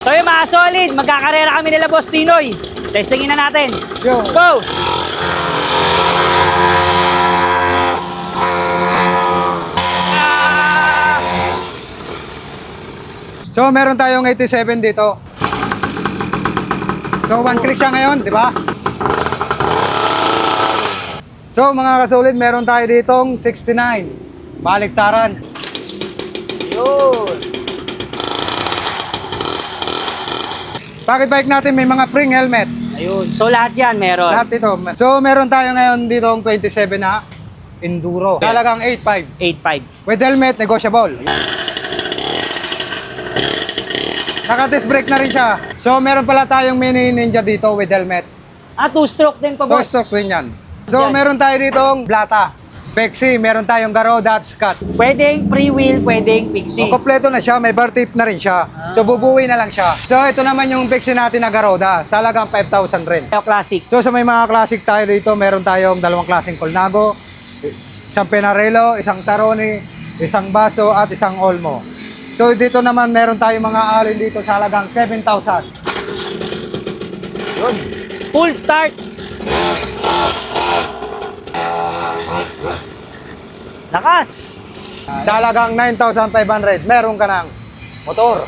So yung mga solid, magkakarera kami nila Boss Tinoy. Testingin na natin. Yo. Go! So meron tayong 87 dito. So one click siya ngayon, di ba? So mga kasolid, meron tayo ditong 69. Baliktaran. Yun. Pocket bike natin may mga spring helmet. Ayun. So lahat yan meron. Lahat ito. So meron tayo ngayon ditong 27 na Enduro. Talagang 8.5. 8.5. With helmet, negotiable. Naka-disc brake na rin siya. So meron pala tayong mini Ninja dito with helmet. Ah, 2-stroke din to, boss. Two-stroke din yan. So Yan. meron tayo ditong Blata, Pexi, meron tayong Garoda at Scott. Pwedeng pre-wheel, pwedeng pixie. So kompleto na siya, may bar tip na rin siya. So bubuwi na lang siya. So ito naman yung Pexi natin na Garoda, talagang 5,000 rin. Classic. So sa may mga classic tayo dito, meron tayong dalawang klaseng Colnago, isang Penarello, isang Saroni, isang Baso at isang Olmo. So dito naman meron tayong mga alin dito sa halagang 7,000. Yun. Full start. Lakas. Sa halagang 9,500, meron ka ng motor.